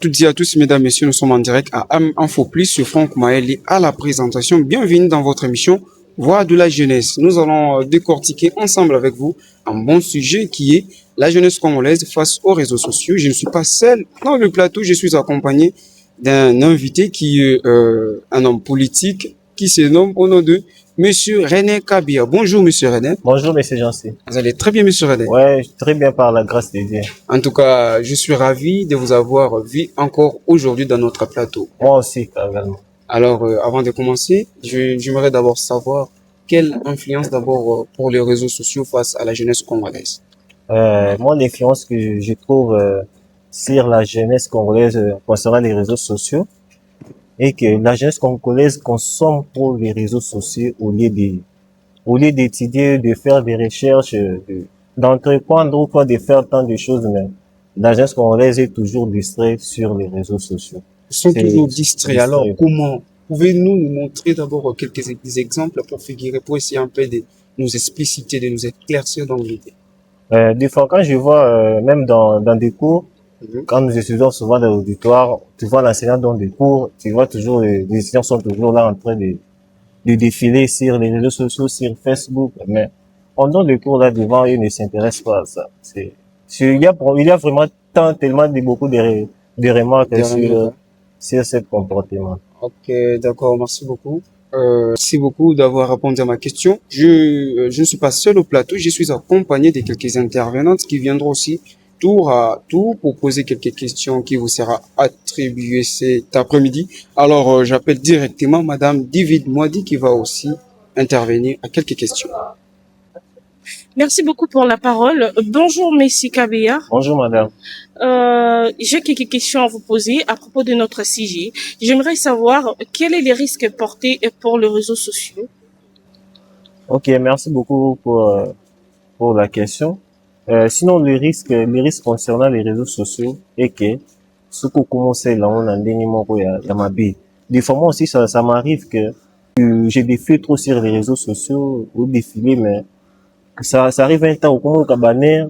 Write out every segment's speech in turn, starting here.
Toutes et à tous, mesdames, messieurs, nous sommes en direct à Info Plus sur Franck Maëli à la présentation. Bienvenue dans votre émission Voix de la jeunesse. Nous allons décortiquer ensemble avec vous un bon sujet qui est la jeunesse congolaise face aux réseaux sociaux. Je ne suis pas seul dans le plateau, je suis accompagné d'un invité qui est un homme politique qui se nomme au nom de Monsieur René Kabia. Bonjour, Monsieur René. Bonjour, Monsieur Jancy. Vous allez très bien, Monsieur René? Ouais, très bien par la grâce de Dieu. En tout cas, je suis ravi de vous avoir vu encore aujourd'hui dans notre plateau. Moi aussi, également. Alors, avant de commencer, j'aimerais d'abord savoir quelle influence d'abord pour les réseaux sociaux face à la jeunesse congolaise. Moi, l'influence que je trouve sur la jeunesse congolaise concernant les réseaux sociaux est que la jeunesse congolaise consomme pour les réseaux sociaux au lieu d'étudier, de faire des recherches, d'entreprendre ou quoi, de faire tant de choses, mais la jeunesse congolaise est toujours distraite sur les réseaux sociaux. Ils sont toujours distraits. Alors, comment pouvez-vous nous montrer d'abord quelques exemples pour figurer, pour essayer un peu de nous expliciter, de nous éclaircir dans l'idée? Des fois, quand je vois, même dans des cours, quand nous étudions souvent dans l'auditoire, tu vois l'enseignant dans des cours, tu vois toujours les étudiants sont toujours là en train de défiler sur les réseaux sociaux, sur Facebook, mais pendant les cours là devant, ils ne s'intéressent pas à ça. Il y a vraiment tellement beaucoup de remarques sur ce comportement. Ok, d'accord, merci beaucoup. Merci beaucoup d'avoir répondu à ma question. Je ne suis pas seul au plateau, je suis accompagné de quelques intervenantes qui viendront aussi tour à tour pour poser quelques questions qui vous sera attribuées cet après-midi. Alors, j'appelle directement Madame David Moadi qui va aussi intervenir à quelques questions. Merci beaucoup pour la parole. Bonjour, Messi Kabea. Bonjour, madame. J'ai quelques questions à vous poser à propos de notre sujet. J'aimerais savoir quels sont les risques portés pour les réseaux sociaux. Ok, merci beaucoup pour la question. Sinon, les risques concernant les réseaux sociaux est que ce qu'on commence là, on a un numéro, il y a ma vie. Des fois, moi aussi, ça m'arrive que j'ai des filtres trop sur les réseaux sociaux ou défiler, mais ça arrive un temps où on a banner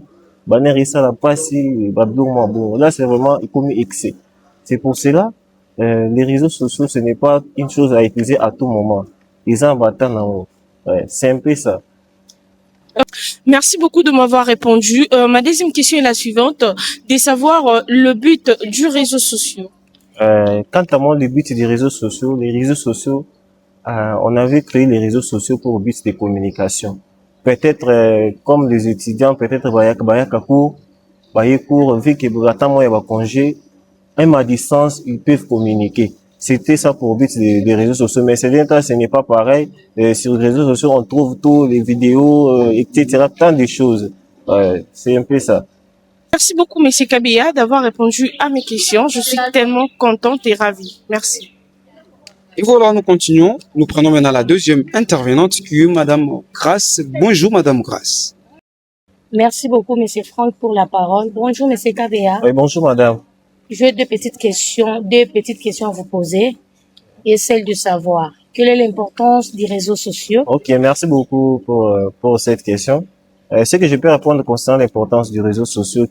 et ça la passe, bon. Là, c'est vraiment comme excès. C'est pour cela, les réseaux sociaux, ce n'est pas une chose à utiliser à tout moment. Ils en battent en haut. Ouais, c'est un peu ça. Merci beaucoup de m'avoir répondu. Ma deuxième question est la suivante, de savoir le but du réseau social. Quant à moi, le but des réseaux sociaux, on avait créé les réseaux sociaux pour le but de communication. Peut-être comme les étudiants, peut-être cours, vu que attends, il y a congé, même à distance, ils peuvent communiquer. C'était ça pour le but des réseaux sociaux. Mais c'est bien, ce n'est pas pareil. Sur les réseaux sociaux, on trouve tous les vidéos, etc. Tant de choses. C'est un peu ça. Merci beaucoup, Monsieur Kabea, d'avoir répondu à mes questions. Je suis tellement contente et ravie. Merci. Et voilà, nous continuons. Nous prenons maintenant la deuxième intervenante qui est Madame Grace. Bonjour, Madame Grace. Merci beaucoup, Monsieur Franck, pour la parole. Bonjour, Monsieur Kabea. Oui, bonjour, Madame. J'ai deux petites questions à vous poser et celle de savoir quelle est l'importance des réseaux sociaux. Ok, merci beaucoup pour cette question. Ce que je peux répondre concernant l'importance du réseau social,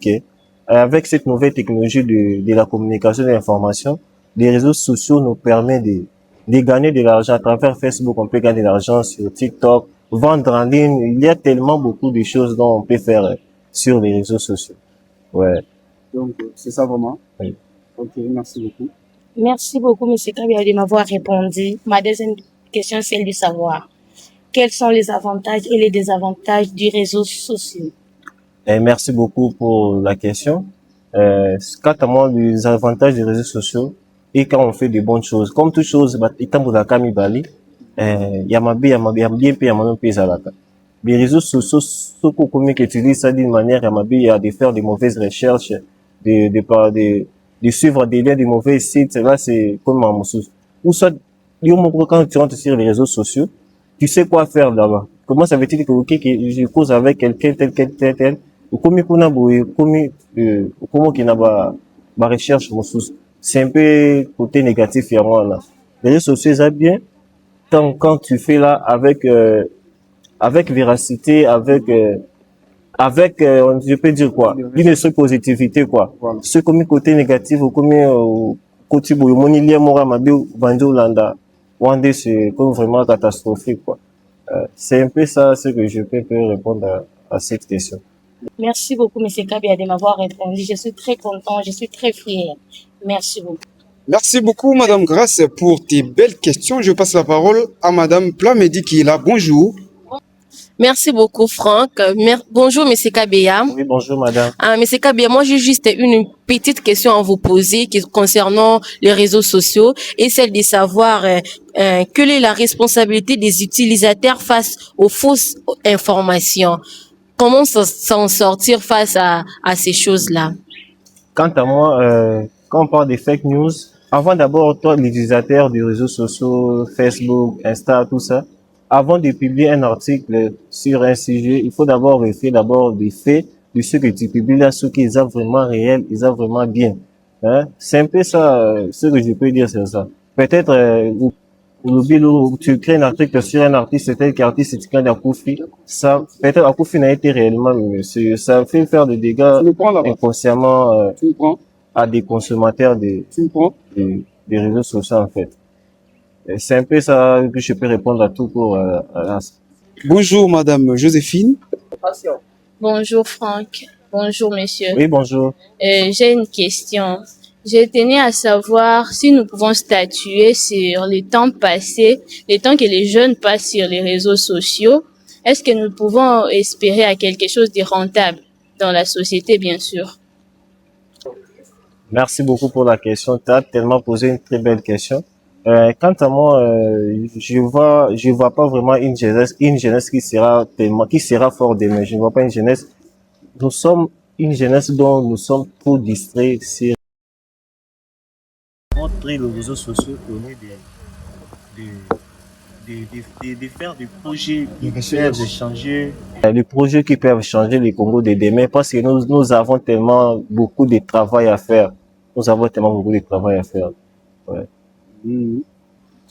avec cette nouvelle technologie de la communication et de l'information, les réseaux sociaux nous permettent de gagner de l'argent à travers Facebook. On peut gagner de l'argent sur TikTok, vendre en ligne. Il y a tellement beaucoup de choses dont on peut faire sur les réseaux sociaux. Ouais. Donc, c'est ça vraiment? Oui. Ok, merci beaucoup. Merci beaucoup, Monsieur Kabia, de m'avoir répondu. Ma deuxième question, c'est de savoir quels sont les avantages et les désavantages du réseau social. Merci beaucoup pour la question. Quant à moi, les avantages des réseaux sociaux, et quand on fait de bonnes choses, comme toute chose, les réseaux sociaux, ce qu'on utilise ça d'une manière, il y a de faire de mauvaises recherches, de suivre des liens de mauvais sites. Là, c'est comme un moussou. Ou soit, quand tu rentres sur les réseaux sociaux, tu sais quoi faire là-bas. Comment ça veut-il que, ok, que je cause avec quelqu'un, tel, ou comment qui n'a pas recherche moussou. C'est un peu côté négatif, il y a moi, là. Les réseaux sociaux, ça bien, quand tu fais là avec véracité, avec, je peux dire quoi, une seule positivité, quoi. Voilà. Ce comme côté négatif, ou comme côté boyomoni lié mora mabe banjo landa, wande c'est comme vraiment catastrophique, quoi. C'est un peu ça ce que je peux répondre à cette question. Merci beaucoup, M. Kabia, de m'avoir répondu. Je suis très content, je suis très fière. Merci beaucoup. Merci beaucoup, Madame Grace, pour tes belles questions. Je passe la parole à Madame Plamedi qui est là. Bonjour. Merci beaucoup, Franck. Bonjour, Monsieur Kabeya. Oui, bonjour, madame. Monsieur Kabeya, moi, j'ai juste une petite question à vous poser concernant les réseaux sociaux et celle de savoir quelle est la responsabilité des utilisateurs face aux fausses informations. Comment s'en sortir face à ces choses-là? Quant à moi, quand on parle des fake news, avant d'abord, toi, l'utilisateur des réseaux sociaux, Facebook, Insta, tout ça, avant de publier un article sur un sujet, il faut d'abord vérifier d'abord des faits de ce que tu publies là, ce qui est vraiment réel, ils ont vraiment bien. Hein? C'est un peu ça, ce que je peux dire sur ça. Peut-être, tu crées un article sur un artiste, tel qu'artiste est quelqu'un d'Akoufi. Ça, peut-être Akoufi n'a été réellement, mais ça fait faire des dégâts inconsciemment à des consommateurs des réseaux sociaux, en fait. C'est un peu ça que je peux répondre à tout pour Bonjour, Madame Joséphine. Bonjour Franck. Bonjour monsieur. Oui, bonjour. J'ai une question. Je tenais à savoir si nous pouvons statuer sur les temps passés, les temps que les jeunes passent sur les réseaux sociaux. Est-ce que nous pouvons espérer à quelque chose de rentable dans la société, bien sûr? Merci beaucoup pour la question. Tu as tellement posé une très belle question. Quant à moi, je vois pas vraiment une jeunesse qui sera fort demain. Je ne vois pas une jeunesse. Nous sommes une jeunesse dont nous sommes trop distraits sur les réseaux sociaux au lieu de faire des projets qui peuvent changer. Les projets qui peuvent changer le Congo de demain parce que nous avons tellement beaucoup de travail à faire. Nous avons tellement beaucoup de travail à faire. Ouais.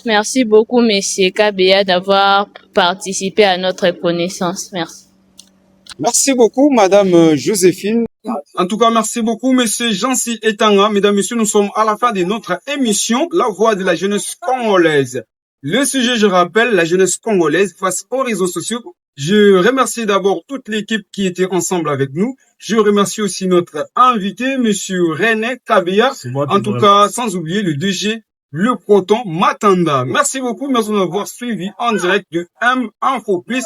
Merci beaucoup, Monsieur Kabea, d'avoir participé à notre connaissance. Merci. Merci beaucoup, Madame Joséphine. En tout cas, merci beaucoup, Monsieur Jancy Etanga. Mesdames, Messieurs, nous sommes à la fin de notre émission, La Voix de la jeunesse congolaise. Le sujet, je rappelle, la jeunesse congolaise face aux réseaux sociaux. Je remercie d'abord toute l'équipe qui était ensemble avec nous. Je remercie aussi notre invité, Monsieur René Kabea. En tout cas, sans oublier le DG, le Proton Matanda. Merci beaucoup, merci de nous avoir suivis en direct de M Info Plus.